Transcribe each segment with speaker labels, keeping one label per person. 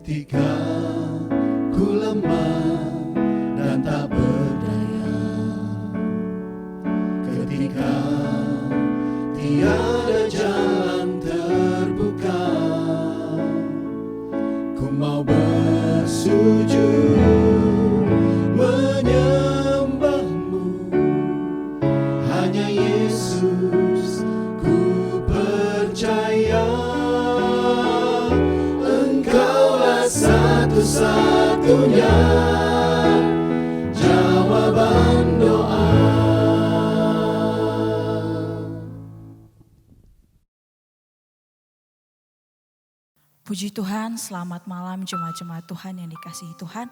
Speaker 1: Ketika ku lemah dan tak berdaya, ketika tiada jalan terbuka, ku mau bersujud menyembahmu. Hanya Yesus ku percaya, Engkaulah satu-satunya jawaban doa.
Speaker 2: Puji Tuhan, selamat malam jemaat-jemaat Tuhan yang dikasihi Tuhan.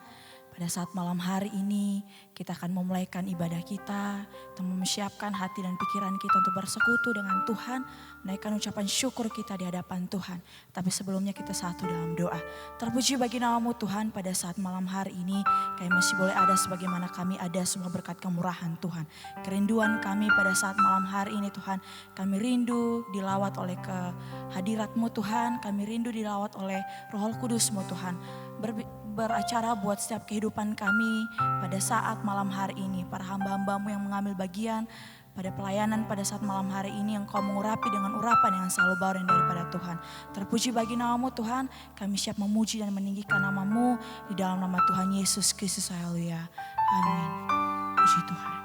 Speaker 2: Pada saat malam hari ini kita akan memulaikan ibadah kita, kita mempersiapkan hati dan pikiran kita untuk bersekutu dengan Tuhan, menaikkan ucapan syukur kita di hadapan Tuhan. Tapi sebelumnya kita satu dalam doa. Terpuji bagi nama-Mu Tuhan, pada saat malam hari ini kami masih boleh ada sebagaimana kami ada, semua berkat kemurahan Tuhan. Kerinduan kami pada saat malam hari ini Tuhan, kami rindu dilawat oleh kehadirat-Mu Tuhan, kami rindu dilawat oleh Roh Kudus-Mu Tuhan. Beracara buat setiap kehidupan kami pada saat malam hari ini. Para hamba-hamba-Mu yang mengambil bagian pada pelayanan pada saat malam hari ini, Engkau mengurapi dengan urapan yang selalu baru yang daripada Tuhan. Terpuji bagi nama-Mu Tuhan, kami siap memuji dan meninggikan nama-Mu di dalam nama Tuhan Yesus Kristus. Haleluya. Amin. Puji Tuhan.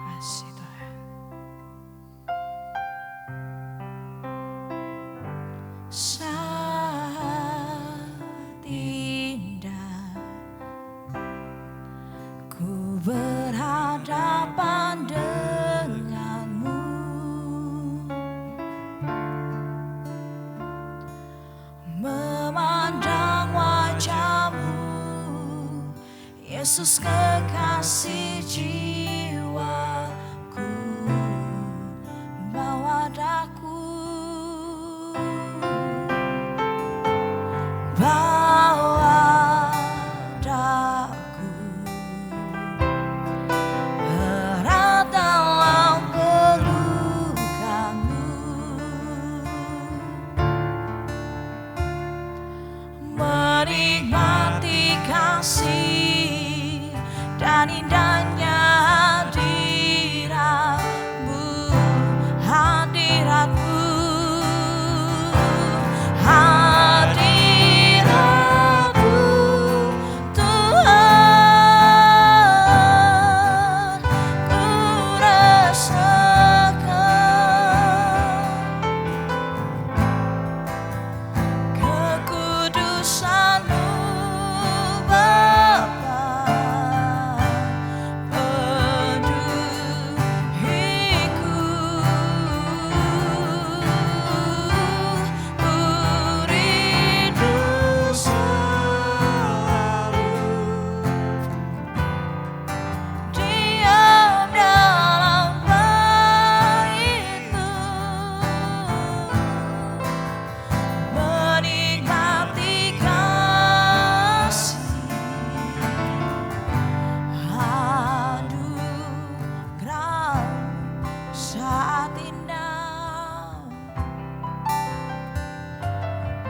Speaker 2: Kasih Tuhan. Saat indah ku berhadapan denganmu, memandang wajahmu, Yesus kekasih jiwaku, bawa daku. Bawa daku erat dalam pelukanmu, menikmati kasih dan indahnya hadiratmu, hadiratmu.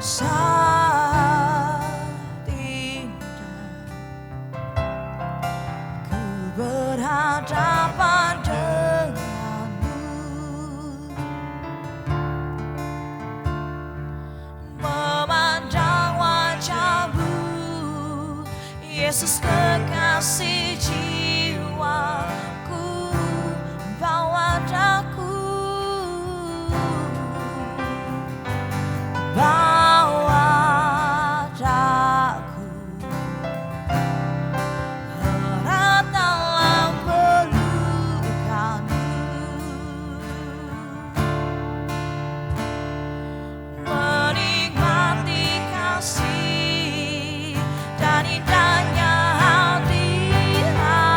Speaker 2: Saat indah ku berhadapan denganmu, memandang wajahmu, Yesus kekasih jiwaku, bawa daku. Bawa daku erat dalam pelukanmu, menikmati kasih dan indahnya hadirat.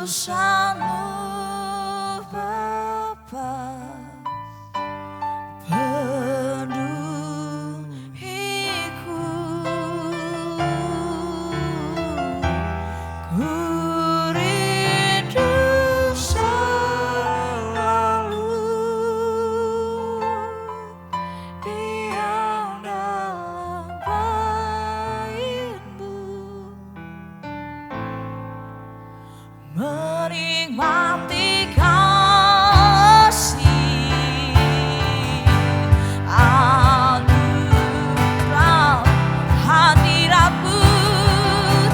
Speaker 2: kekudusanmu Bapa penuhiku, ku rindu selalu diam dalam bait-Mu, menikmati kasih anugerah hadirat-Mu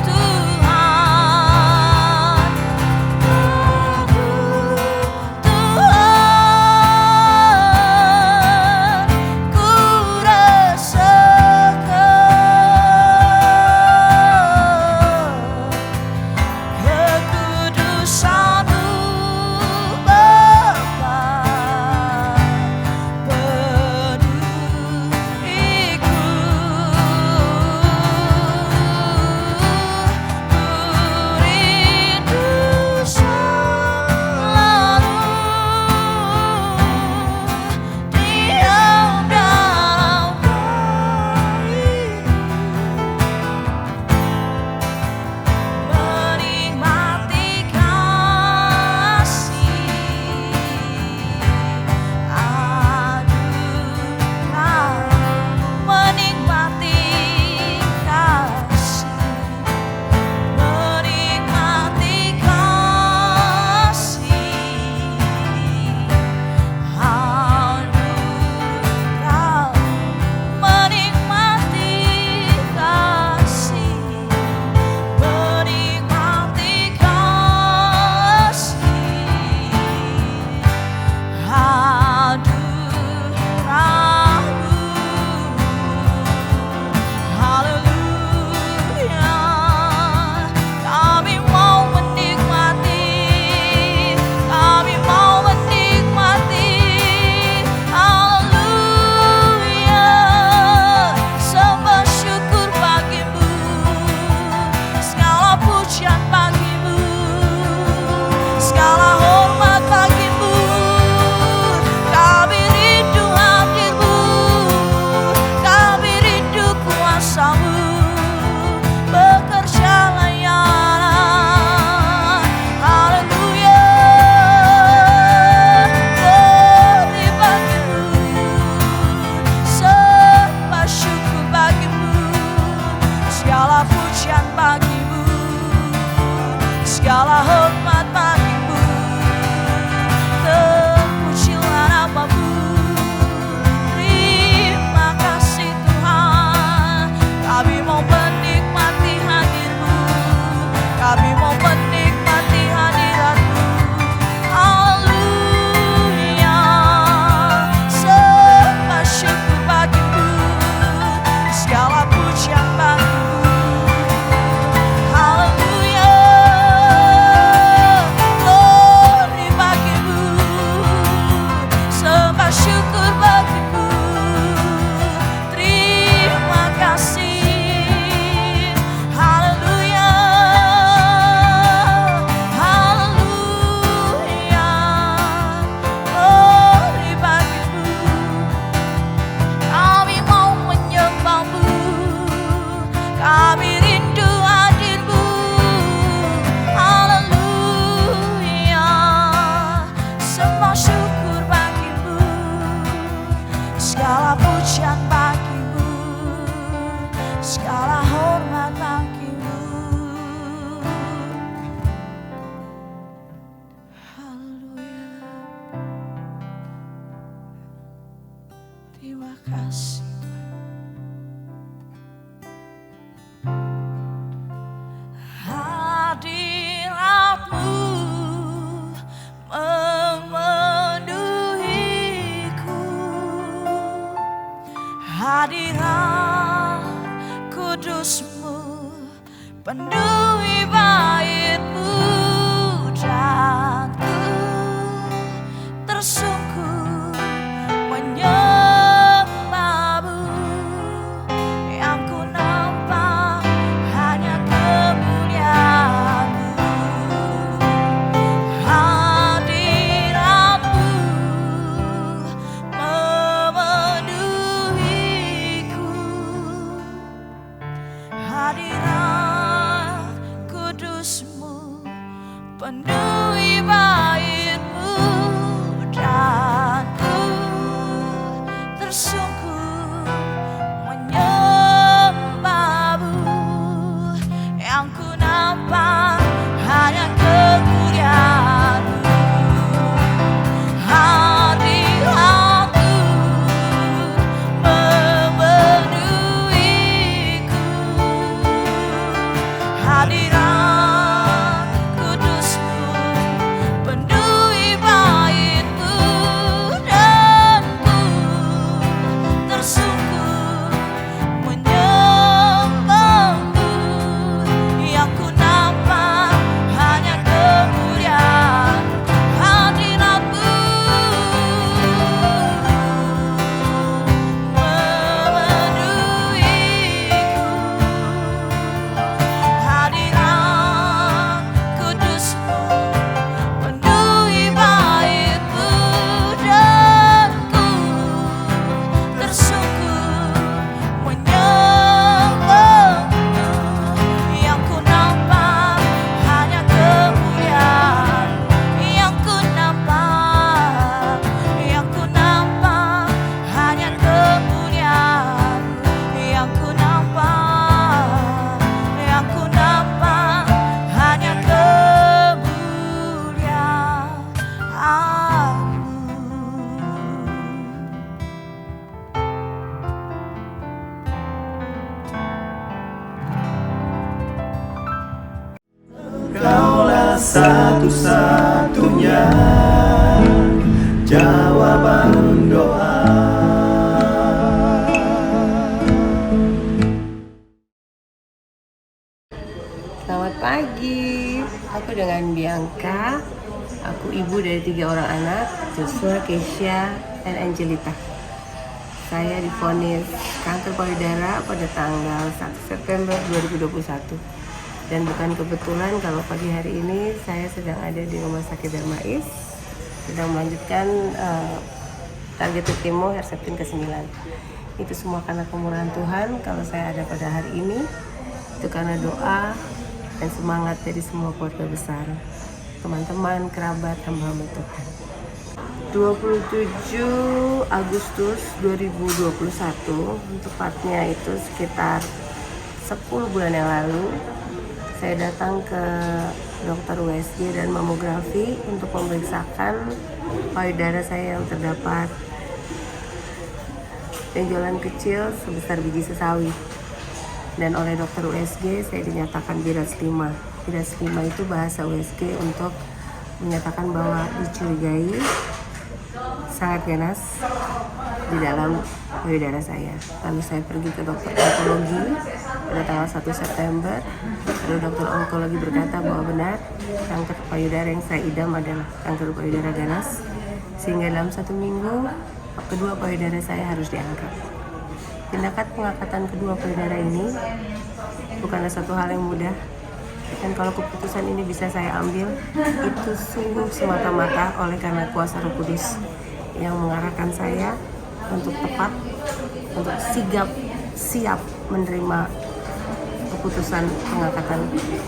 Speaker 2: Tuhan. Tuhan, ku rasakan kekudusan-Mu Bapa penuhiku, ku rindu selalu diam dalam bait-Mu, menikmati kasih anugerah, menikmati kasih, menikmati kasih anugerah, menikmati kasih, menikmati kasih anugerah-Mu. Haleluya, kami mau menikmati, kami mau menikmati. Haleluya, sembah syukur bagi-Mu, segala pujian bagi-Mu, segala hormat bagi-Mu. Kami rindu hadir-Mu, kami rindu kuasa-Mu, bekerja layanan. Haleluya, glory bagi-Mu, sembah syukur bagi-Mu, segala pujian bagi-Mu, segala hormat bagi-Mu. Terpujilah nama-Mu, terima kasih Tuhan. Kami mau menikmati hadir-Mu, kami mau menikmati hadirat-Mu. Haleluya, sembah syukur bagi-Mu, segala pujian bagi-Mu. Haleluya, glory bagi-Mu, sembah syukur bagi-Mu. Terima kasih. Haleluya, haleluya, glory bagi-Mu. Kami mau menyembah-Mu, kami rindu hadir-Mu. Haleluya, sembah syukur bagi-Mu, segala pujian bagi-Mu, segala hormat bagi-Mu. Haleluya, terima kasih. Hadirat-Mu memenuhiku, hadirat kudus-Mu penuhi bait-Mu, dan ku tersungkur menyembah-Mu. Yang ku nampak hanya kemuliaan-Mu. penuhi bait-Mu, dan ku tersungkur menyembah-Mu. Yang ku nampak hanya kemuliaan-Mu, hadirat-Mu memenuhiku, hadirat kudus-Mu penuhi bait-Mu, dan ku tersungkur menyembah-Mu. Yang ku nampak hanya kemuliaan hadirat-Mu memenuhiku, hadirat kudus-Mu penuhi bait-Mu, dan ku tersungkur menyembah-Mu. Yang ku nampak hanya kemuliaan, yang ku nampak hanya kemuliaan, yang ku nampak hanya kemuliaan-Mu.
Speaker 1: Kaulah satu-satunya jawaban doa.
Speaker 3: Selamat pagi, aku dengan Bianca. Aku ibu dari 3 orang anak, Joshua, Keisha, dan Angelita. Saya divonis kanker payudara pada tanggal 1 September 2021. Dan bukan kebetulan kalau pagi hari ini saya sedang ada di Rumah Sakit Darmais, sedang melanjutkan target kemo Herceptin ke-9. Itu semua karena kemurahan Tuhan. Kalau saya ada pada hari ini, itu karena doa dan semangat dari semua keluarga besar, teman-teman, kerabat, hamba-hamba Tuhan. 27 Agustus 2021, tepatnya itu sekitar 10 bulan yang lalu, saya datang ke dokter USG dan mamografi untuk memeriksakan payudara saya yang terdapat benjolan kecil sebesar biji sesawi. Dan oleh dokter USG saya dinyatakan biras 5. Biras 5 itu bahasa USG untuk menyatakan bahwa dicurigai sangat ganas di dalam payudara saya. Lalu saya pergi ke dokter onkologi pada tanggal 1 September. Lalu dokter onkologi berkata bahwa benar kanker payudara yang saya idam adalah kanker payudara ganas, sehingga dalam 1 minggu kedua payudara saya harus diangkat. Tindakan pengangkatan kedua payudara ini bukanlah satu hal yang mudah, dan kalau keputusan ini bisa saya ambil, itu sungguh semata-mata oleh karena kuasa Roh Kudus yang mengarahkan saya untuk tepat, untuk siap menerima keputusan pengangkatan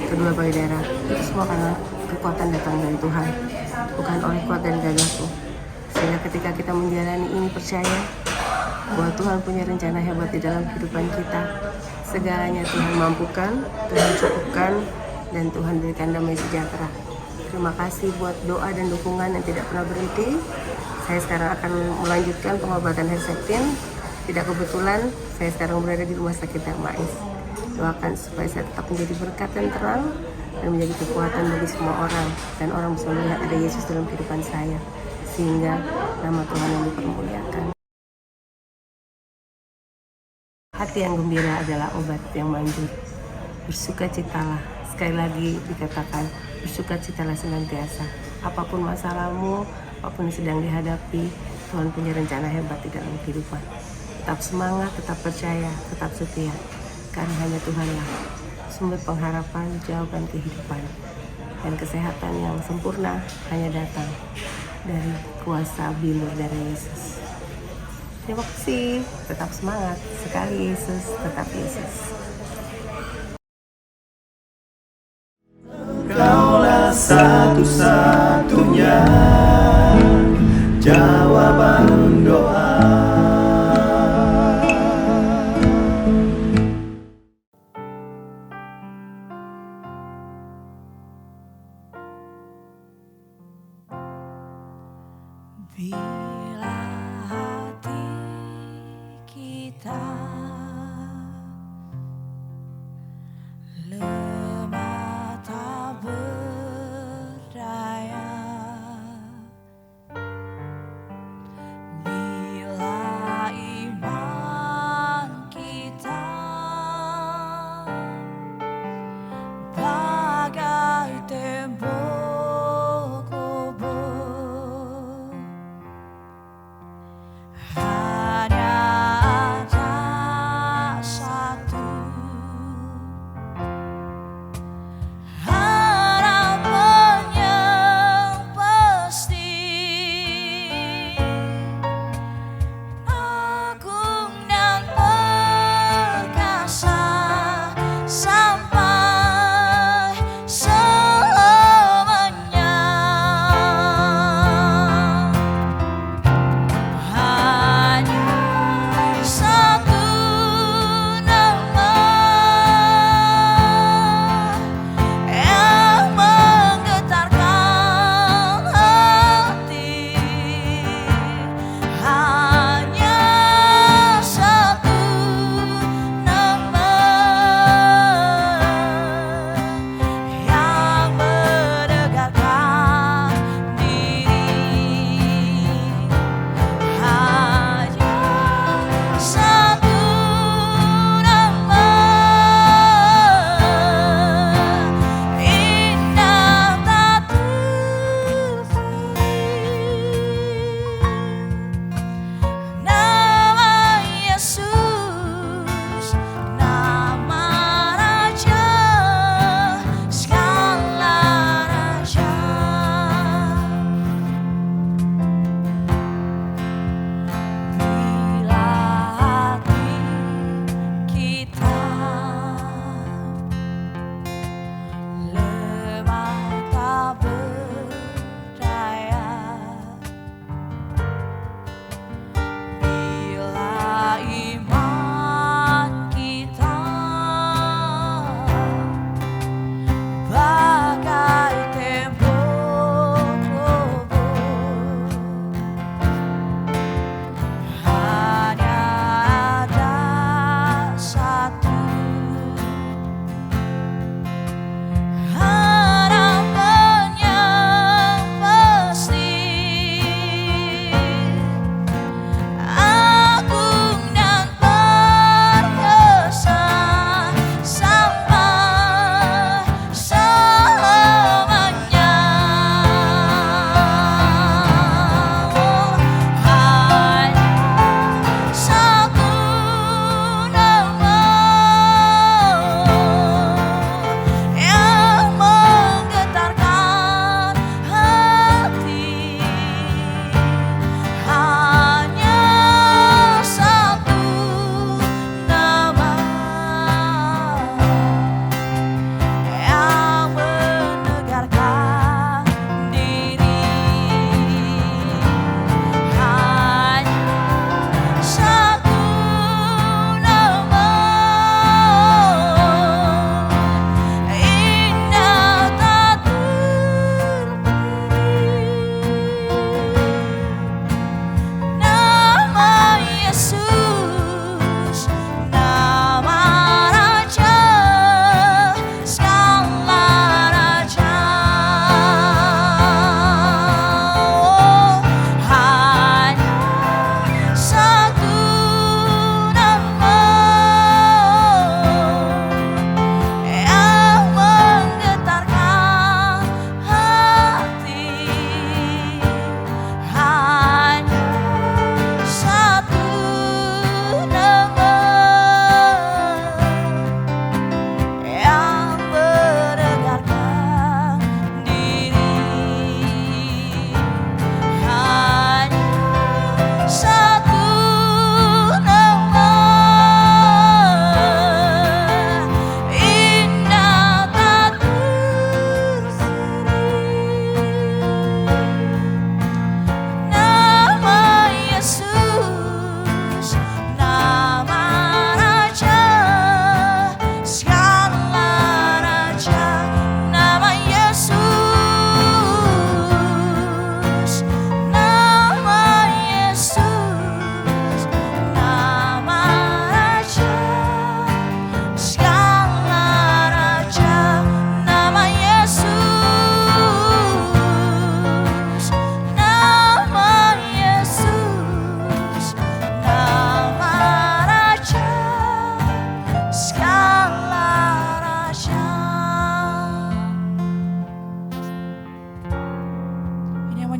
Speaker 3: kedua payudara. Itu semua karena kekuatan datang dari Tuhan, bukan oleh kuat dan gagahku. Sehingga ketika kita menjalani ini, percaya bahwa Tuhan punya rencana hebat di dalam kehidupan kita. Segalanya Tuhan mampukan, Tuhan cukupkan, dan Tuhan berikan damai sejahtera. Terima kasih buat doa dan dukungan yang tidak pernah berhenti. Saya sekarang akan melanjutkan pengobatan Herceptin. Tidak kebetulan saya sekarang berada di Rumah Sakit Darmais. Doakan supaya saya tetap menjadi berkat dan terang, dan menjadi kekuatan bagi semua orang, dan orang bisa melihat ada Yesus dalam kehidupan saya, sehingga nama Tuhan yang dipermuliakan. Hati yang gembira adalah obat yang manjur. Bersukacitalah. Sekali lagi dikatakan, bersukacitalah senantiasa. Apapun masalahmu, apapun yang sedang dihadapi, Tuhan punya rencana hebat di dalam kehidupan. Tetap semangat, tetap percaya, tetap setia. Karena hanya Tuhanlah sumber pengharapan, jawaban kehidupan. Dan kesehatan yang sempurna hanya datang dari kuasa bilur dari Yesus. Terima kasih, tetap semangat. Sekali Yesus, tetap Yesus.
Speaker 1: Kaulah satu-satunya jawaban doa.
Speaker 2: Bila hati kita lemah tak berdaya, bila iman kita bagai tembok kokoh,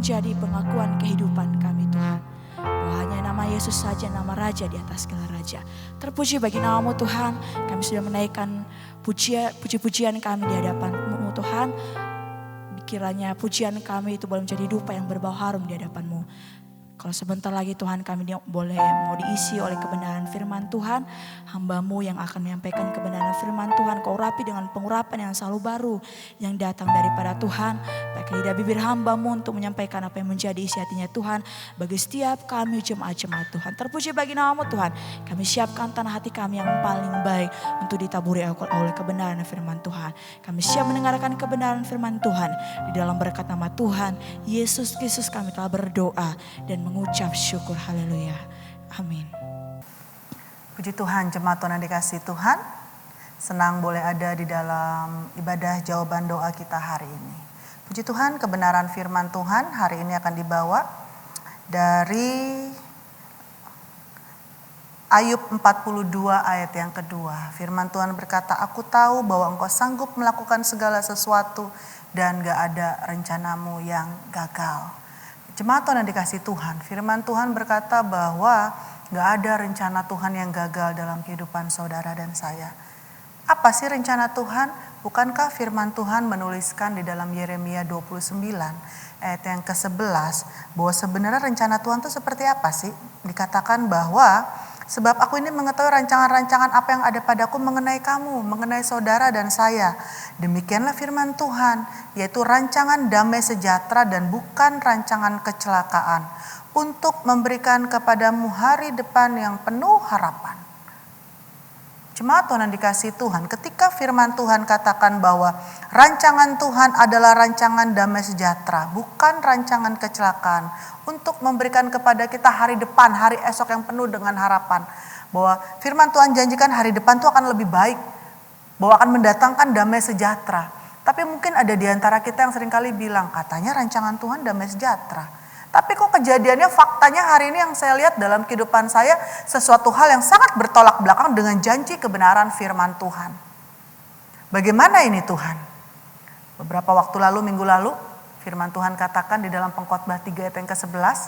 Speaker 2: menjadi pengakuan kehidupan kami Tuhan. Bahwa hanya nama Yesus saja, nama Raja di atas segala Raja. Terpuji bagi nama-Mu Tuhan, kami sudah menaikkan puji-pujian kami di hadapan-Mu Tuhan. Kiranya pujian kami itu boleh menjadi dupa yang berbau harum di hadapan-Mu. Kalau sebentar lagi Tuhan kami boleh mau diisi oleh kebenaran firman Tuhan. Hamba-Mu yang akan menyampaikan kebenaran firman Tuhan. Kau urapi dengan pengurapan yang selalu baru. Yang datang daripada Tuhan. Pakai lidah bibir hamba-Mu untuk menyampaikan apa yang menjadi isi hatinya Tuhan. Bagi setiap kami jemaat-jemaat Tuhan. Terpuji bagi nama-Mu Tuhan. Kami siapkan tanah hati kami yang paling baik. Untuk ditaburi oleh kebenaran firman Tuhan. Kami siap mendengarkan kebenaran firman Tuhan. Di dalam berkat nama Tuhan Yesus Kristus kami telah berdoa. Dan mengucap syukur, haleluya, amin.
Speaker 4: Puji Tuhan, jemaat Tuhan yang dikasihi Tuhan, senang boleh ada di dalam ibadah jawaban doa kita hari ini. Puji Tuhan, kebenaran firman Tuhan hari ini akan dibawa dari Ayub 42 ayat yang kedua. Firman Tuhan berkata, aku tahu bahwa engkau sanggup melakukan segala sesuatu dan gak ada rencanamu yang gagal. Jemaat Tuhan yang dikasih Tuhan, firman Tuhan berkata bahwa gak ada rencana Tuhan yang gagal dalam kehidupan saudara dan saya. Apa sih rencana Tuhan? Bukankah firman Tuhan menuliskan di dalam Yeremia 29 ayat yang ke-11 bahwa sebenarnya rencana Tuhan itu seperti apa sih? Dikatakan bahwa sebab aku ini mengetahui rancangan-rancangan apa yang ada padaku mengenai kamu, mengenai saudara dan saya. Demikianlah firman Tuhan, yaitu rancangan damai sejahtera dan bukan rancangan kecelakaan, untuk memberikan kepadamu hari depan yang penuh harapan. Jemaat Tuhan yang dikasihi Tuhan, ketika firman Tuhan katakan bahwa rancangan Tuhan adalah rancangan damai sejahtera, bukan rancangan kecelakaan, untuk memberikan kepada kita hari depan, hari esok yang penuh dengan harapan. Bahwa firman Tuhan janjikan hari depan itu akan lebih baik, bahwa akan mendatangkan damai sejahtera. Tapi mungkin ada di antara kita yang seringkali bilang, katanya rancangan Tuhan damai sejahtera. Tapi kok kejadiannya, faktanya hari ini yang saya lihat dalam kehidupan saya sesuatu hal yang sangat bertolak belakang dengan janji kebenaran firman Tuhan. Bagaimana ini Tuhan? Beberapa waktu lalu, minggu lalu, firman Tuhan katakan di dalam Pengkhotbah 3 ayat yang ke-11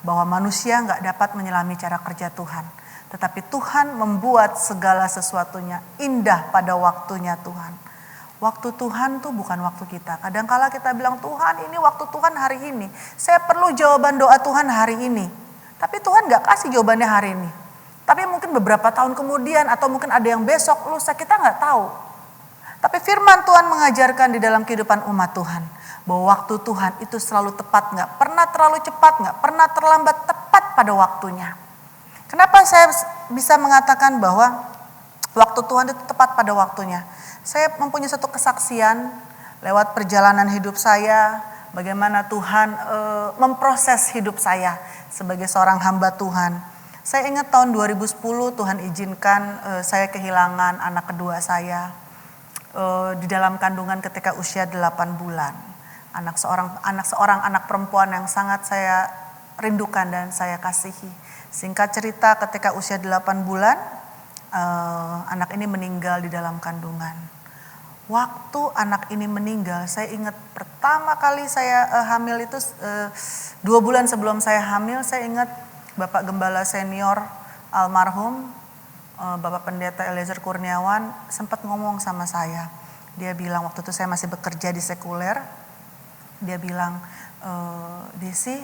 Speaker 4: bahwa manusia gak dapat menyelami cara kerja Tuhan. Tetapi Tuhan membuat segala sesuatunya indah pada waktunya Tuhan. Waktu Tuhan tuh bukan waktu kita. Kadangkala kita bilang, Tuhan ini waktu Tuhan hari ini. Saya perlu jawaban doa Tuhan hari ini. Tapi Tuhan gak kasih jawabannya hari ini. Tapi mungkin beberapa tahun kemudian atau mungkin ada yang besok, lusa, kita gak tahu. Tapi firman Tuhan mengajarkan di dalam kehidupan umat Tuhan. Bahwa waktu Tuhan itu selalu tepat, gak pernah terlalu cepat, gak pernah terlambat, tepat pada waktunya. Kenapa saya bisa mengatakan bahwa waktu Tuhan itu tepat pada waktunya? Saya mempunyai satu kesaksian lewat perjalanan hidup saya, bagaimana Tuhan memproses hidup saya sebagai seorang hamba Tuhan. Saya ingat tahun 2010 Tuhan izinkan saya kehilangan anak kedua saya di dalam kandungan ketika usia 8 bulan. Anak perempuan yang sangat saya rindukan dan saya kasihi. Singkat cerita, ketika usia 8 bulan, anak ini meninggal di dalam kandungan. Waktu anak ini meninggal, saya ingat pertama kali saya hamil itu 2 bulan sebelum saya hamil, saya ingat Bapak Gembala Senior almarhum, Bapak Pendeta Eliezer Kurniawan sempat ngomong sama saya. Dia bilang, waktu itu saya masih bekerja di sekuler, dia bilang, Desi,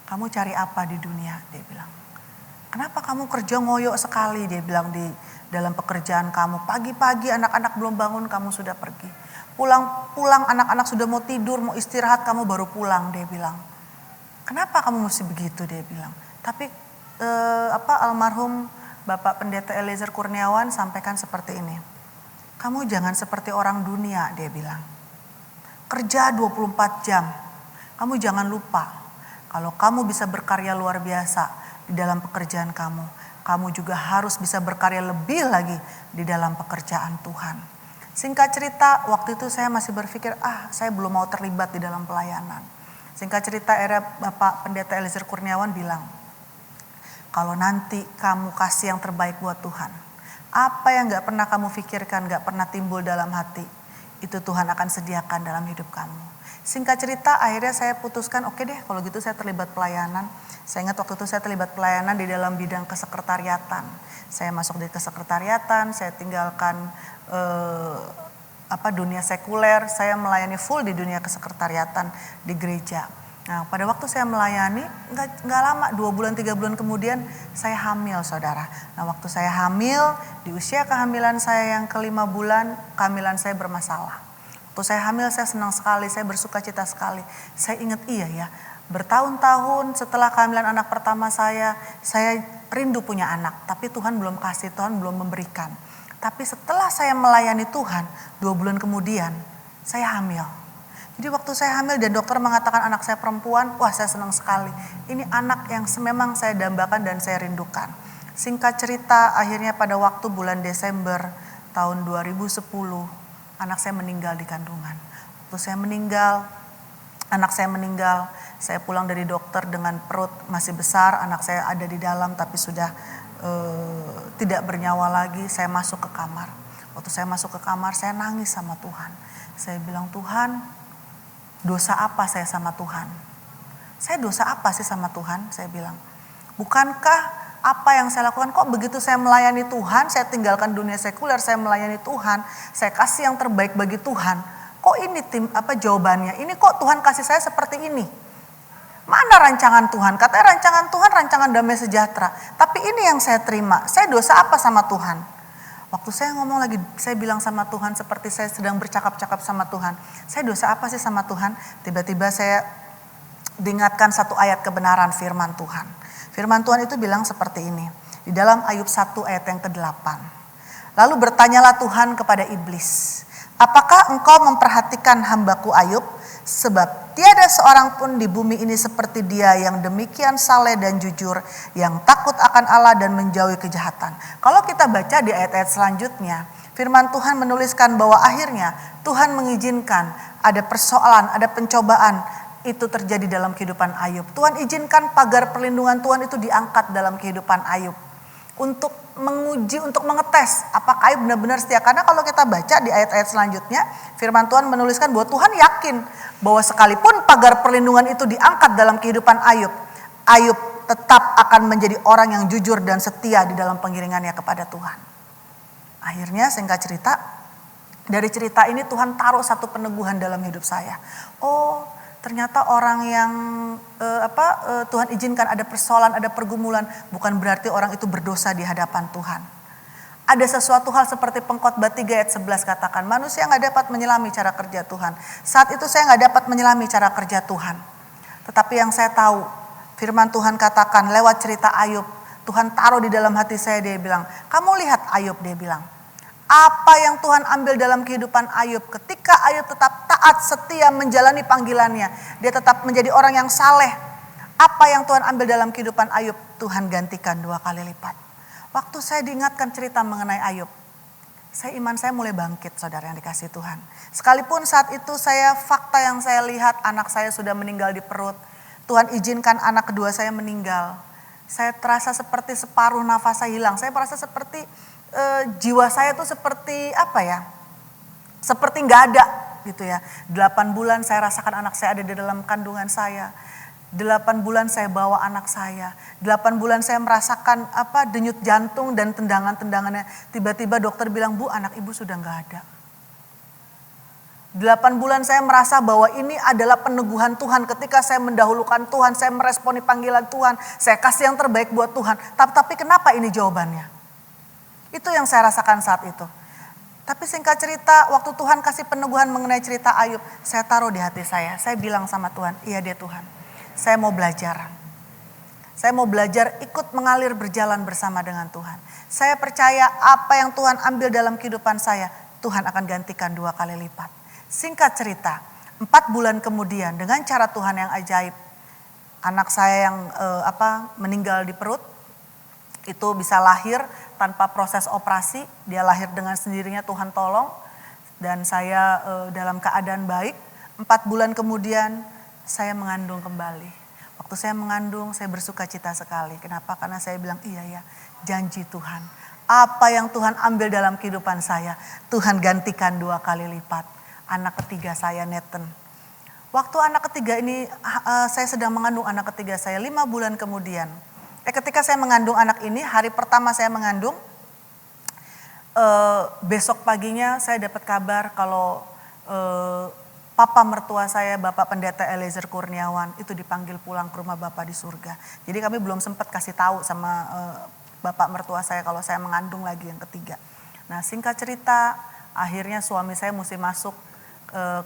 Speaker 4: kamu cari apa di dunia? Dia bilang, kenapa kamu kerja ngoyo sekali? Dia bilang, di dalam pekerjaan kamu, pagi-pagi anak-anak belum bangun kamu sudah pergi. Pulang anak-anak sudah mau tidur, mau istirahat, kamu baru pulang. Dia bilang, kenapa kamu mesti begitu? Dia bilang. Tapi almarhum Bapak Pendeta Eliezer Kurniawan sampaikan seperti ini. Kamu jangan seperti orang dunia, dia bilang. Kerja 24 jam. Kamu jangan lupa, kalau kamu bisa berkarya luar biasa di dalam pekerjaan kamu, kamu juga harus bisa berkarya lebih lagi di dalam pekerjaan Tuhan. Singkat cerita, waktu itu saya masih berpikir, saya belum mau terlibat di dalam pelayanan. Singkat cerita, akhirnya Bapak Pendeta Eliezer Kurniawan bilang, kalau nanti kamu kasih yang terbaik buat Tuhan, apa yang gak pernah kamu pikirkan, gak pernah timbul dalam hati, itu Tuhan akan sediakan dalam hidup kamu. Singkat cerita akhirnya saya putuskan oke deh kalau gitu saya terlibat pelayanan. Saya ingat waktu itu saya terlibat pelayanan di dalam bidang kesekretariatan. Saya masuk di kesekretariatan, saya tinggalkan dunia sekuler, saya melayani full di dunia kesekretariatan di gereja. Nah pada waktu saya melayani nggak lama 2 bulan 3 bulan kemudian saya hamil saudara. Nah waktu saya hamil di usia kehamilan saya yang ke-5 bulan kehamilan saya bermasalah. Waktu saya hamil saya senang sekali, saya bersuka cita sekali. Saya ingat iya ya bertahun-tahun setelah kehamilan anak pertama saya rindu punya anak. Tapi Tuhan belum kasih, Tuhan belum memberikan. Tapi setelah saya melayani Tuhan 2 bulan kemudian saya hamil. Jadi waktu saya hamil dan dokter mengatakan anak saya perempuan, wah saya senang sekali. Ini anak yang memang saya dambakan dan saya rindukan. Singkat cerita akhirnya pada waktu bulan Desember tahun 2010 anak saya meninggal di kandungan. Waktu anak saya meninggal, saya pulang dari dokter dengan perut masih besar, anak saya ada di dalam tapi sudah tidak bernyawa lagi. Saya masuk ke kamar. Waktu saya masuk ke kamar saya nangis sama Tuhan. Saya bilang Tuhan, dosa apa saya sama Tuhan? Saya dosa apa sih sama Tuhan? Saya bilang, bukankah apa yang saya lakukan kok begitu saya melayani Tuhan, saya tinggalkan dunia sekuler, saya melayani Tuhan, saya kasih yang terbaik bagi Tuhan. Kok ini jawabannya? Ini kok Tuhan kasih saya seperti ini? Mana rancangan Tuhan? Katanya rancangan Tuhan rancangan damai sejahtera. Tapi ini yang saya terima. Saya dosa apa sama Tuhan? Waktu saya ngomong lagi, saya bilang sama Tuhan seperti saya sedang bercakap-cakap sama Tuhan. Saya dosa apa sih sama Tuhan? Tiba-tiba saya diingatkan satu ayat kebenaran firman Tuhan. Firman Tuhan itu bilang seperti ini. Di dalam Ayub 1 ayat yang ke-8. Lalu bertanyalah Tuhan kepada iblis. Apakah engkau memperhatikan hambaku Ayub? Sebab tiada seorang pun di bumi ini seperti dia yang demikian saleh dan jujur, yang takut akan Allah dan menjauhi kejahatan. Kalau kita baca di ayat-ayat selanjutnya, firman Tuhan menuliskan bahwa akhirnya Tuhan mengizinkan ada persoalan, ada pencobaan itu terjadi dalam kehidupan Ayub. Tuhan izinkan pagar perlindungan Tuhan itu diangkat dalam kehidupan Ayub. Untuk menguji, untuk mengetes apakah Ayub benar-benar setia. Karena kalau kita baca di ayat-ayat selanjutnya, firman Tuhan menuliskan bahwa Tuhan yakin bahwa sekalipun pagar perlindungan itu diangkat dalam kehidupan Ayub, Ayub tetap akan menjadi orang yang jujur dan setia di dalam pengiringannya kepada Tuhan. Akhirnya singkat cerita, dari cerita ini Tuhan taruh satu peneguhan dalam hidup saya. Oh, ternyata orang yang Tuhan izinkan ada persoalan, ada pergumulan, bukan berarti orang itu berdosa di hadapan Tuhan. Ada sesuatu hal seperti Pengkhotbah 3 ayat 11 katakan, manusia gak dapat menyelami cara kerja Tuhan. Saat itu saya gak dapat menyelami cara kerja Tuhan. Tetapi yang saya tahu, firman Tuhan katakan lewat cerita Ayub, Tuhan taruh di dalam hati saya, dia bilang, kamu lihat Ayub, dia bilang. Apa yang Tuhan ambil dalam kehidupan Ayub, ketika Ayub tetap taat, setia menjalani panggilannya, dia tetap menjadi orang yang saleh. Apa yang Tuhan ambil dalam kehidupan Ayub, Tuhan gantikan 2 kali lipat. Waktu saya diingatkan cerita mengenai Ayub, iman saya mulai bangkit saudara yang dikasihi Tuhan. Sekalipun saat itu fakta yang saya lihat anak saya sudah meninggal di perut. Tuhan izinkan anak kedua saya meninggal. Saya terasa seperti separuh nafas saya hilang. Saya merasa seperti jiwa saya tuh seperti seperti gak ada gitu ya. 8 bulan saya rasakan anak saya ada di dalam kandungan saya. 8 bulan saya bawa anak saya. 8 bulan saya merasakan denyut jantung dan tendangan-tendangannya. Tiba-tiba dokter bilang, Bu, anak ibu sudah gak ada. 8 bulan saya merasa bahwa ini adalah peneguhan Tuhan. Ketika saya mendahulukan Tuhan, saya meresponi panggilan Tuhan. Saya kasih yang terbaik buat Tuhan. Tapi kenapa ini jawabannya? Itu yang saya rasakan saat itu. Tapi singkat cerita, waktu Tuhan kasih peneguhan mengenai cerita Ayub, saya taruh di hati saya. Saya bilang sama Tuhan, iya deh Tuhan. Saya mau belajar. Saya mau belajar ikut mengalir berjalan bersama dengan Tuhan. Saya percaya apa yang Tuhan ambil dalam kehidupan saya, Tuhan akan gantikan 2 kali lipat. Singkat cerita, 4 bulan kemudian dengan cara Tuhan yang ajaib, anak saya yang meninggal di perut, itu bisa lahir tanpa proses operasi. Dia lahir dengan sendirinya, Tuhan tolong. Dan saya dalam keadaan baik. 4 bulan kemudian saya mengandung kembali. Waktu saya mengandung, saya bersuka cita sekali. Kenapa? Karena saya bilang, iya ya, janji Tuhan. Apa yang Tuhan ambil dalam kehidupan saya, Tuhan gantikan 2 kali lipat. anak ketiga saya Nathan. Waktu anak ketiga ini saya sedang mengandung anak ketiga saya 5 bulan kemudian. Ketika saya mengandung anak ini, hari pertama saya mengandung, besok paginya saya dapat kabar kalau papa mertua saya, Bapak Pendeta Eliezer Kurniawan, itu dipanggil pulang ke rumah Bapak di surga. Jadi kami belum sempat kasih tahu sama Bapak mertua saya kalau saya mengandung lagi yang ketiga. Nah, singkat cerita, akhirnya suami saya mesti masuk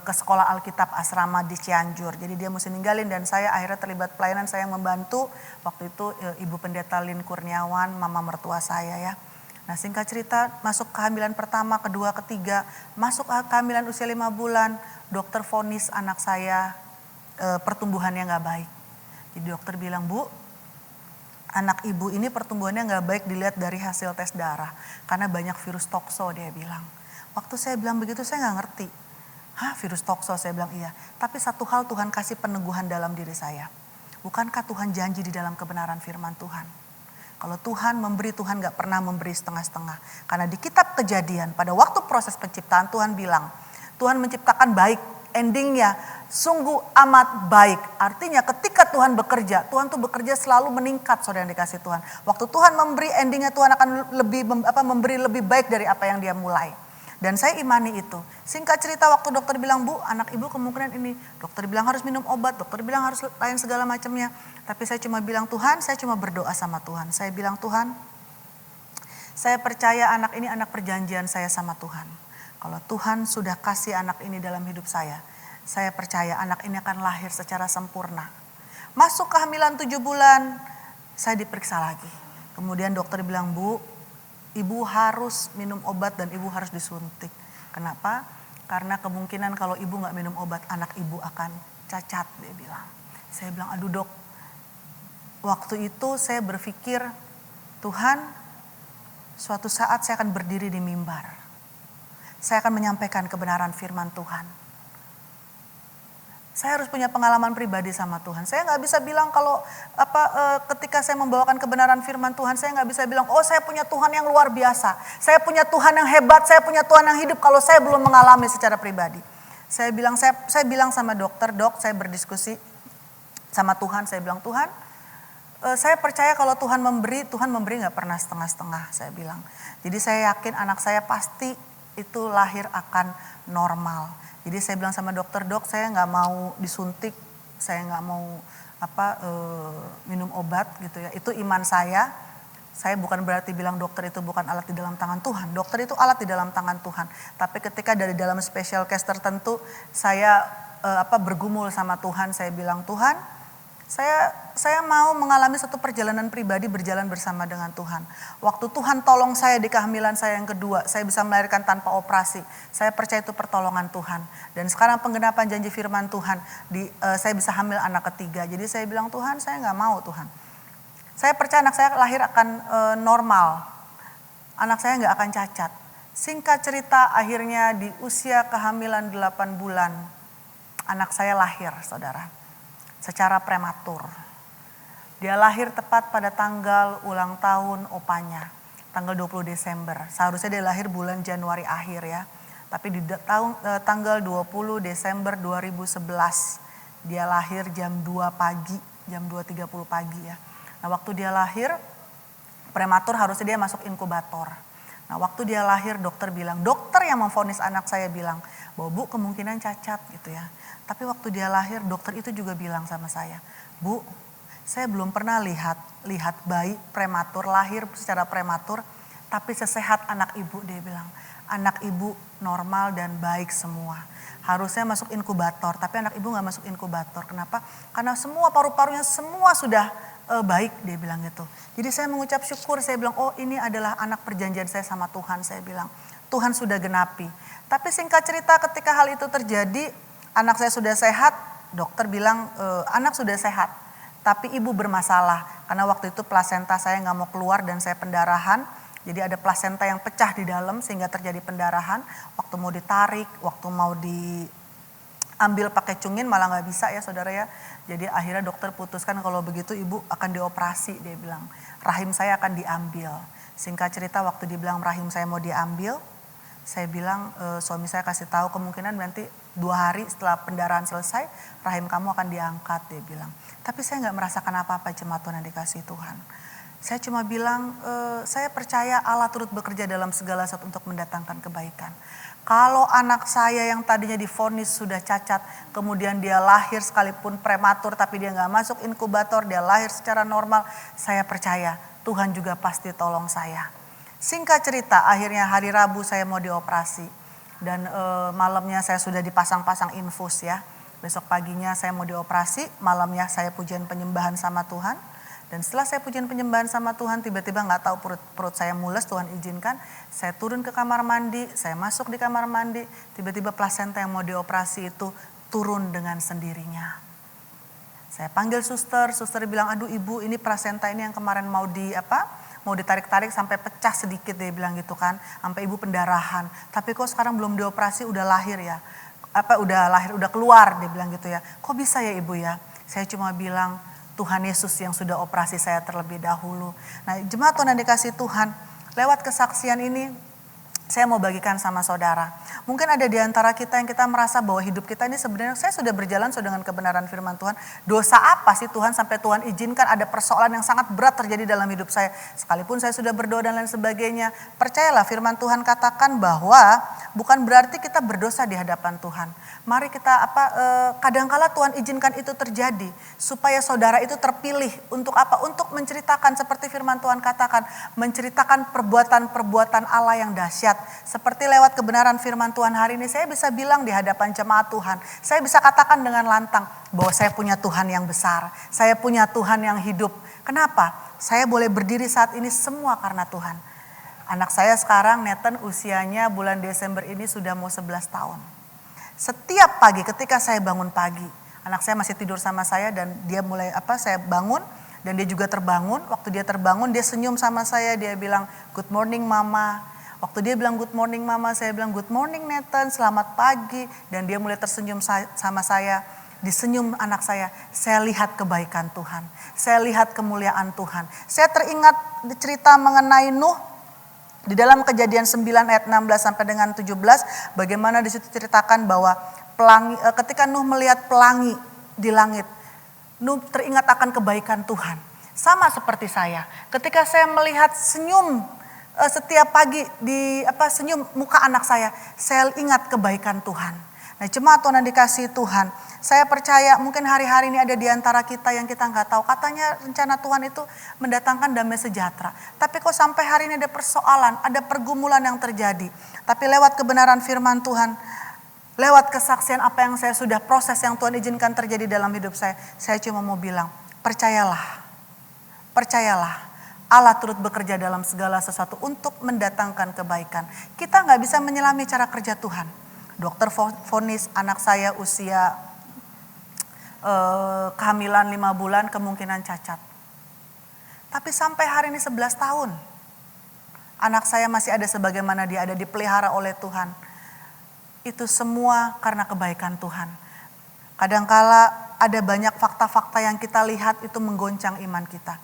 Speaker 4: ke sekolah Alkitab asrama di Cianjur. Jadi dia mesti ninggalin dan saya akhirnya terlibat pelayanan, saya yang membantu. Waktu itu Ibu Pendeta Lin Kurniawan, mama mertua saya ya. Nah, singkat cerita, masuk kehamilan pertama, kedua, ketiga, masuk kehamilan usia 5 bulan, dokter vonis anak saya pertumbuhannya nggak baik. Jadi dokter bilang, Bu, anak ibu ini pertumbuhannya nggak baik dilihat dari hasil tes darah. Karena banyak virus tokso, dia bilang. Waktu saya bilang begitu saya nggak ngerti. Hah, virus tokso? Saya bilang iya. Tapi satu hal Tuhan kasih peneguhan dalam diri saya. Bukankah Tuhan janji di dalam kebenaran firman Tuhan? Kalau Tuhan memberi, Tuhan gak pernah memberi setengah-setengah. Karena di kitab Kejadian, pada waktu proses penciptaan Tuhan bilang, Tuhan menciptakan baik, endingnya sungguh amat baik. Artinya ketika Tuhan bekerja, Tuhan tuh bekerja selalu meningkat, saudara yang dikasih Tuhan. Waktu Tuhan memberi, endingnya Tuhan akan memberi lebih baik dari apa yang dia mulai. Dan saya imani itu. Singkat cerita waktu dokter bilang, Bu, anak ibu kemungkinan ini. Dokter bilang harus minum obat, dokter bilang harus lain segala macamnya. Tapi saya cuma bilang, Tuhan, saya cuma berdoa sama Tuhan. Saya bilang, Tuhan, saya percaya anak ini anak perjanjian saya sama Tuhan. Kalau Tuhan sudah kasih anak ini dalam hidup saya percaya anak ini akan lahir secara sempurna. Masuk kehamilan 7 bulan, saya diperiksa lagi. Kemudian dokter bilang, Bu, ibu harus minum obat dan ibu harus disuntik. Kenapa? Karena kemungkinan kalau ibu gak minum obat, anak ibu akan cacat, dia bilang. Saya bilang, aduh dok. Waktu itu saya berpikir, Tuhan, suatu saat saya akan berdiri di mimbar. Saya akan menyampaikan kebenaran firman Tuhan. Saya harus punya pengalaman pribadi sama Tuhan. Saya nggak bisa bilang kalau ketika saya membawakan kebenaran firman Tuhan, saya nggak bisa bilang, oh saya punya Tuhan yang luar biasa. Saya punya Tuhan yang hebat, saya punya Tuhan yang hidup kalau saya belum mengalami secara pribadi. Saya bilang sama dokter, dok, saya berdiskusi sama Tuhan. Saya bilang, Tuhan, saya percaya kalau Tuhan memberi nggak pernah setengah-setengah, saya bilang. Jadi saya yakin anak saya pasti itu lahir akan normal. Jadi saya bilang sama dokter, dok, saya nggak mau disuntik, saya nggak mau minum obat gitu ya. Itu iman saya. Saya bukan berarti bilang dokter itu bukan alat di dalam tangan Tuhan. Dokter itu alat di dalam tangan Tuhan. Tapi ketika dari dalam special case tertentu, saya bergumul sama Tuhan. Saya bilang, Tuhan, saya mau mengalami satu perjalanan pribadi berjalan bersama dengan Tuhan. Waktu Tuhan tolong saya di kehamilan saya yang kedua, saya bisa melahirkan tanpa operasi. Saya percaya itu pertolongan Tuhan. Dan sekarang penggenapan janji firman Tuhan, saya bisa hamil anak ketiga. Jadi saya bilang, Tuhan, saya gak mau Tuhan. Saya percaya anak saya lahir akan normal. Anak saya gak akan cacat. Singkat cerita, akhirnya di usia kehamilan 8 bulan, anak saya lahir, saudara. Secara prematur. Dia lahir tepat pada tanggal ulang tahun opanya, tanggal 20 Desember. Seharusnya dia lahir bulan Januari akhir ya. Tapi di tanggal 20 Desember 2011, dia lahir jam 2 pagi, jam 2.30 pagi ya. Nah waktu dia lahir, prematur harusnya dia masuk inkubator. Nah waktu dia lahir dokter yang memvonis anak saya bilang, bahwa Bu kemungkinan cacat gitu ya. Tapi waktu dia lahir dokter itu juga bilang sama saya, Bu, saya belum pernah lihat bayi prematur, lahir secara prematur, tapi sesehat anak ibu, dia bilang. Anak ibu normal dan baik semua. Harusnya masuk inkubator, tapi anak ibu gak masuk inkubator. Kenapa? Karena semua paru-parunya semua sudah baik, dia bilang gitu. Jadi saya mengucap syukur, saya bilang, oh ini adalah anak perjanjian saya sama Tuhan, saya bilang. Tuhan sudah genapi. Tapi singkat cerita ketika hal itu terjadi, anak saya sudah sehat, dokter bilang anak sudah sehat, tapi ibu bermasalah. Karena waktu itu plasenta saya gak mau keluar dan saya pendarahan. Jadi ada plasenta yang pecah di dalam sehingga terjadi pendarahan. Waktu mau ditarik, waktu mau diambil pakai cungin malah gak bisa ya saudara ya. Jadi akhirnya dokter putuskan kalau begitu ibu akan dioperasi, dia bilang. Rahim saya akan diambil. Singkat cerita waktu dibilang rahim saya mau diambil, Saya bilang suami saya kasih tahu kemungkinan nanti 2 hari setelah pendarahan selesai rahim kamu akan diangkat, dia bilang. Tapi saya nggak merasakan apa-apa jemaat Tuhan yang dikasihi Tuhan. Saya cuma bilang saya percaya Allah turut bekerja dalam segala sesuatu untuk mendatangkan kebaikan. Kalau anak saya yang tadinya divonis sudah cacat, kemudian dia lahir sekalipun prematur tapi dia nggak masuk inkubator, dia lahir secara normal, saya percaya Tuhan juga pasti tolong saya. Singkat cerita, akhirnya hari Rabu saya mau dioperasi dan malamnya saya sudah dipasang-pasang infus ya. Besok paginya saya mau dioperasi, malamnya saya pujian penyembahan sama Tuhan. Dan setelah saya pujian penyembahan sama Tuhan, tiba-tiba nggak tahu perut saya mules, Tuhan izinkan. Saya turun ke kamar mandi, saya masuk di kamar mandi, tiba-tiba plasenta yang mau dioperasi itu turun dengan sendirinya. Saya panggil suster bilang, aduh ibu ini plasenta ini yang kemarin mau ditarik-tarik sampai pecah sedikit, dia bilang gitu kan, sampai ibu pendarahan. Tapi kok sekarang belum dioperasi udah lahir ya, udah keluar, dia bilang gitu ya. Kok bisa ya ibu ya? Saya cuma bilang Tuhan Yesus yang sudah operasi saya terlebih dahulu. Nah jemaat Tuhan yang dikasih Tuhan, lewat kesaksian ini saya mau bagikan sama saudara. Mungkin ada di antara kita yang kita merasa bahwa hidup kita ini sebenarnya saya sudah berjalan dengan kebenaran firman Tuhan. Dosa apa sih Tuhan sampai Tuhan izinkan ada persoalan yang sangat berat terjadi dalam hidup saya. Sekalipun saya sudah berdoa dan lain sebagainya. Percayalah firman Tuhan katakan bahwa bukan berarti kita berdosa di hadapan Tuhan. Mari kita kadangkala Tuhan izinkan itu terjadi. Supaya saudara itu terpilih untuk apa? Untuk menceritakan seperti firman Tuhan katakan. Menceritakan perbuatan-perbuatan Allah yang dahsyat. Seperti lewat kebenaran firman Tuhan hari ini saya bisa bilang di hadapan jemaat Tuhan. Saya bisa katakan dengan lantang bahwa saya punya Tuhan yang besar. Saya punya Tuhan yang hidup. Kenapa? Saya boleh berdiri saat ini semua karena Tuhan. Anak saya sekarang Nathan usianya bulan Desember ini sudah mau 11 tahun. Setiap pagi ketika saya bangun pagi, anak saya masih tidur sama saya dan dia saya bangun dan dia juga terbangun. Waktu dia terbangun dia senyum sama saya, dia bilang good morning mama. Waktu dia bilang good morning mama, saya bilang good morning Nathan, selamat pagi. Dan dia mulai tersenyum sama saya. Disenyum anak saya lihat kebaikan Tuhan. Saya lihat kemuliaan Tuhan. Saya teringat cerita mengenai Nuh. Di dalam Kejadian 9 ayat 16 sampai dengan 17. Bagaimana di situ ceritakan bahwa ketika Nuh melihat pelangi di langit. Nuh teringat akan kebaikan Tuhan. Sama seperti saya. Ketika saya melihat senyum setiap pagi senyum muka anak saya ingat kebaikan Tuhan. Nah jemaat Tuhan yang dikasihi Tuhan, saya percaya mungkin hari-hari ini ada di antara kita yang kita nggak tahu. Katanya rencana Tuhan itu mendatangkan damai sejahtera. Tapi kok sampai hari ini ada persoalan, ada pergumulan yang terjadi. Tapi lewat kebenaran firman Tuhan, lewat kesaksian apa yang saya sudah proses yang Tuhan izinkan terjadi dalam hidup saya cuma mau bilang, percayalah. Allah turut bekerja dalam segala sesuatu untuk mendatangkan kebaikan. Kita nggak bisa menyelami cara kerja Tuhan. Dokter vonis anak saya usia kehamilan 5 bulan kemungkinan cacat. Tapi sampai hari ini 11 tahun. Anak saya masih ada sebagaimana dia ada, dipelihara oleh Tuhan. Itu semua karena kebaikan Tuhan. Kadangkala ada banyak fakta-fakta yang kita lihat itu menggoncang iman kita.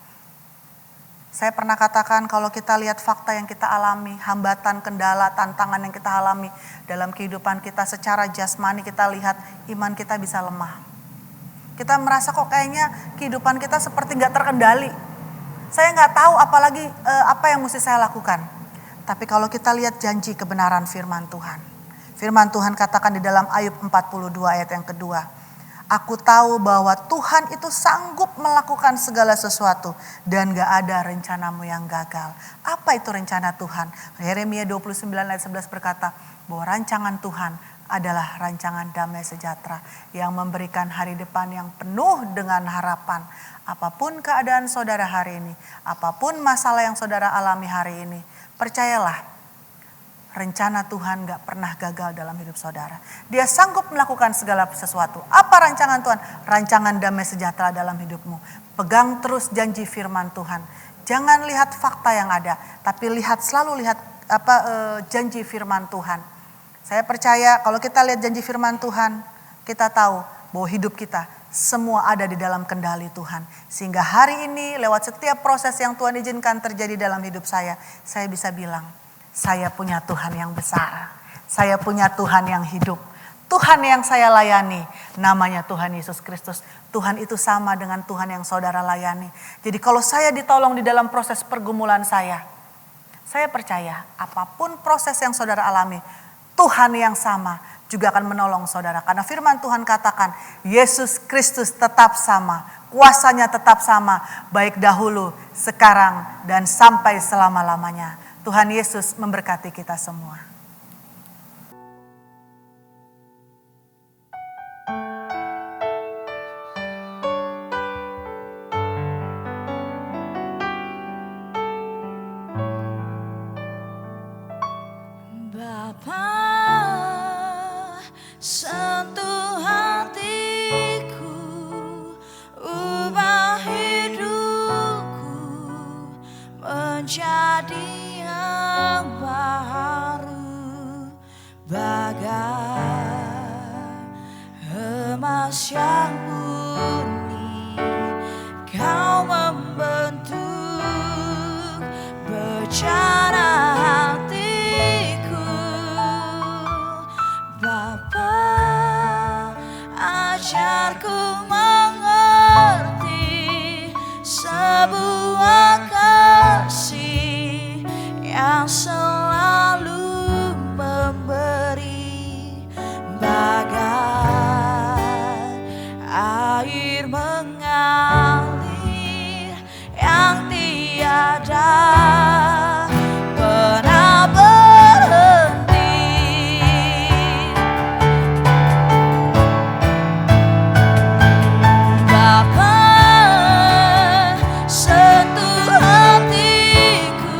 Speaker 4: Saya pernah katakan kalau kita lihat fakta yang kita alami, hambatan, kendala, tantangan yang kita alami dalam kehidupan kita secara jasmani kita lihat iman kita bisa lemah. Kita merasa kok kayaknya kehidupan kita seperti gak terkendali. Saya gak tahu apalagi apa yang mesti saya lakukan. Tapi kalau kita lihat janji kebenaran firman Tuhan. Firman Tuhan katakan di dalam Ayub 42 ayat yang kedua. Aku tahu bahwa Tuhan itu sanggup melakukan segala sesuatu dan gak ada rencanamu yang gagal. Apa itu rencana Tuhan? Yeremia 29 ayat 11 berkata bahwa rancangan Tuhan adalah rancangan damai sejahtera yang memberikan hari depan yang penuh dengan harapan. Apapun keadaan saudara hari ini, apapun masalah yang saudara alami hari ini, percayalah. Rencana Tuhan gak pernah gagal dalam hidup saudara. Dia sanggup melakukan segala sesuatu. Apa rancangan Tuhan? Rancangan damai sejahtera dalam hidupmu. Pegang terus janji firman Tuhan. Jangan lihat fakta yang ada, tapi selalu lihat janji firman Tuhan. Saya percaya kalau kita lihat janji firman Tuhan, kita tahu bahwa hidup kita semua ada di dalam kendali Tuhan. Sehingga hari ini lewat setiap proses yang Tuhan izinkan terjadi dalam hidup saya bisa bilang, Saya punya Tuhan yang besar. Saya punya Tuhan yang hidup. Tuhan yang saya layani namanya Tuhan Yesus Kristus. Tuhan itu sama dengan Tuhan yang saudara layani. Jadi kalau saya ditolong di dalam proses pergumulan saya percaya apapun proses yang saudara alami, Tuhan yang sama juga akan menolong saudara. Karena firman Tuhan katakan Yesus Kristus tetap sama, kuasanya tetap sama, baik dahulu, sekarang, dan sampai selama-lamanya. Tuhan Yesus memberkati kita semua.
Speaker 2: Bapa, sentuh hatiku, ubah hidupku menjadi yang baru, bagai emas yang murni. Kau membentuk bencana hatiku, Bapa, ajarku mengerti sebuah kasih yang selalu memberi, bagai air mengalir yang tiada pernah berhenti. Bapa, sentuh hatiku,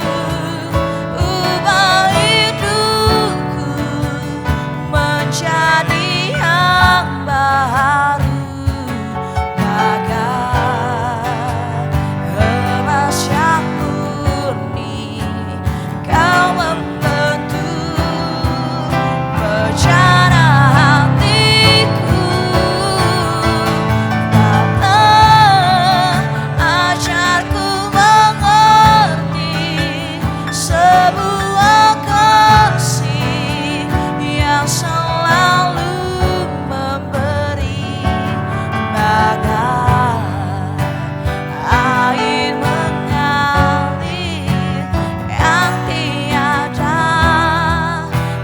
Speaker 2: ubah hidupku menjadi yang baru, bagai emas yang murni. Kau membentuk bencana hatiku, Bapa, ajarku mengerti sebuah kasih yang selalu memberi, bagai air mengalir yang tiada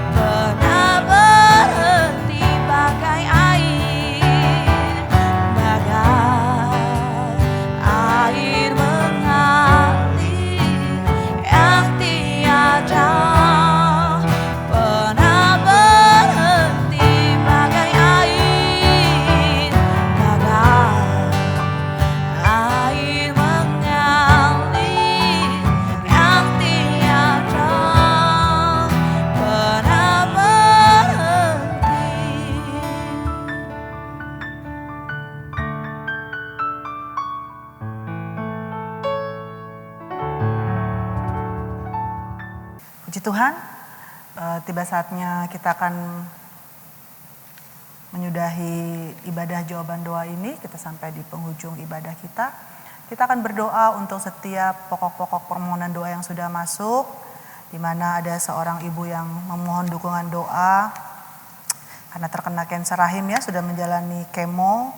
Speaker 2: pernah berhenti, bagai air mengalir yang tiada pernah berhenti, bagai air mengalir yang tiada pernah berhenti.
Speaker 4: Puji Tuhan, tiba saatnya kita akan menyudahi ibadah jawaban doa ini. Kita sampai di penghujung ibadah kita. Kita akan berdoa untuk setiap pokok-pokok permohonan doa yang sudah masuk. Di mana ada seorang ibu yang memohon dukungan doa karena terkena kanker rahim ya, sudah menjalani kemo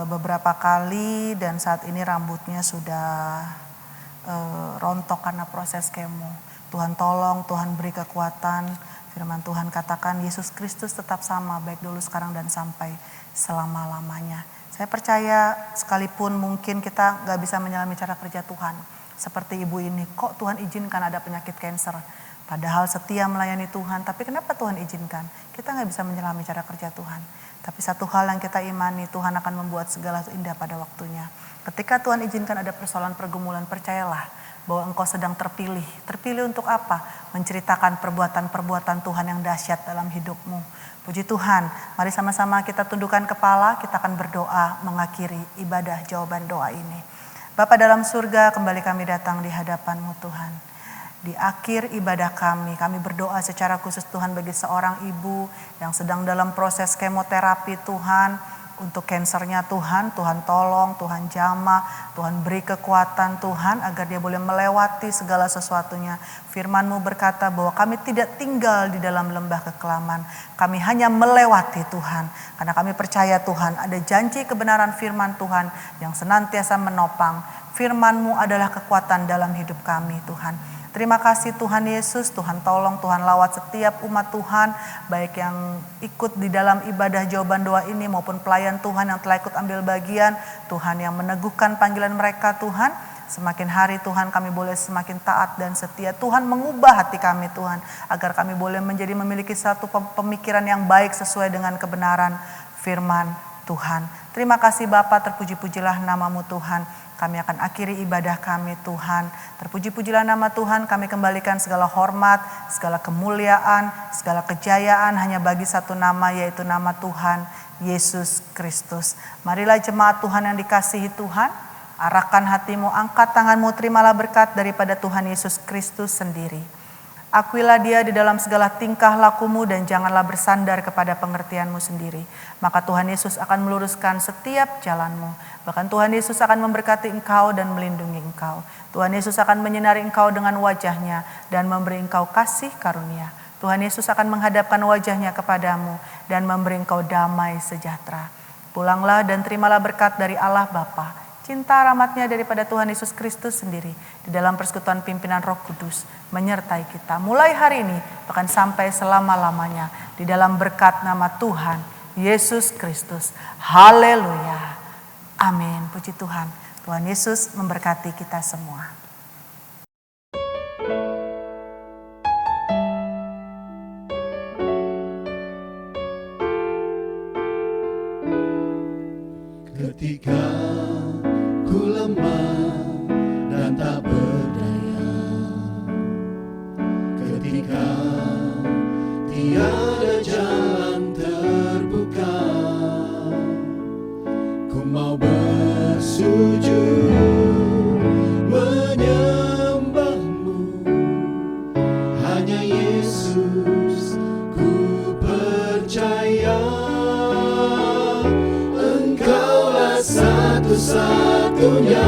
Speaker 4: beberapa kali dan saat ini rambutnya sudah rontok karena proses kemo. Tuhan tolong, Tuhan beri kekuatan. Firman Tuhan katakan Yesus Kristus tetap sama baik dulu, sekarang, dan sampai selama-lamanya. Saya percaya sekalipun mungkin kita gak bisa menyelami cara kerja Tuhan. Seperti ibu ini, kok Tuhan izinkan ada penyakit kanker? Padahal setia melayani Tuhan, tapi kenapa Tuhan izinkan? Kita gak bisa menyelami cara kerja Tuhan. Tapi satu hal yang kita imani, Tuhan akan membuat segala indah pada waktunya. Ketika Tuhan izinkan ada persoalan pergumulan, percayalah bahwa engkau sedang terpilih. Terpilih untuk apa? Menceritakan perbuatan-perbuatan Tuhan yang dahsyat dalam hidupmu. Puji Tuhan, mari sama-sama kita tundukkan kepala, kita akan berdoa mengakhiri ibadah jawaban doa ini. Bapa dalam surga, kembali kami datang di hadapan-Mu Tuhan. Di akhir ibadah kami berdoa secara khusus Tuhan bagi seorang ibu yang sedang dalam proses kemoterapi Tuhan. untuk kansernya Tuhan, Tuhan tolong, Tuhan jamah, Tuhan beri kekuatan Tuhan agar dia boleh melewati segala sesuatunya. Firman-Mu berkata bahwa kami tidak tinggal di dalam lembah kekelaman, kami hanya melewati Tuhan. Karena kami percaya Tuhan ada janji kebenaran firman Tuhan yang senantiasa menopang. Firman-Mu adalah kekuatan dalam hidup kami Tuhan. Terima kasih Tuhan Yesus, Tuhan tolong, Tuhan lawat setiap umat Tuhan, baik yang ikut di dalam ibadah jawaban doa ini maupun pelayan Tuhan yang telah ikut ambil bagian, Tuhan yang meneguhkan panggilan mereka Tuhan. Semakin hari Tuhan kami boleh semakin taat dan setia. Tuhan mengubah hati kami Tuhan, agar kami boleh memiliki satu pemikiran yang baik sesuai dengan kebenaran firman Tuhan. Terima kasih Bapa, terpuji-pujilah nama-Mu Tuhan. Kami akan akhiri ibadah kami Tuhan. Terpuji-pujilah nama Tuhan, kami kembalikan segala hormat, segala kemuliaan, segala kejayaan hanya bagi satu nama, yaitu nama Tuhan Yesus Kristus. Marilah jemaat Tuhan yang dikasihi Tuhan, arahkan hatimu, angkat tanganmu, terimalah berkat daripada Tuhan Yesus Kristus sendiri. Akuilah dia di dalam segala tingkah lakumu dan janganlah bersandar kepada pengertianmu sendiri. Maka Tuhan Yesus akan meluruskan setiap jalanmu. Bahkan Tuhan Yesus akan memberkati engkau dan melindungi engkau. Tuhan Yesus akan menyinari engkau dengan wajahnya dan memberi engkau kasih karunia. Tuhan Yesus akan menghadapkan wajahnya kepadamu dan memberi engkau damai sejahtera. Pulanglah dan terimalah berkat dari Allah Bapa, cinta rahmatnya daripada Tuhan Yesus Kristus sendiri di dalam persekutuan pimpinan Roh Kudus menyertai kita mulai hari ini bahkan sampai selama-lamanya di dalam berkat nama Tuhan Yesus Kristus. Haleluya. Amin. Puji Tuhan. Tuhan Yesus memberkati kita semua.
Speaker 1: Ketika ku lemah dan tak berdaya, ketika tiada jalan terbuka, ku mau bersujud menyembahmu, hanya Yesus ku percaya. Engkaulah satu-satunya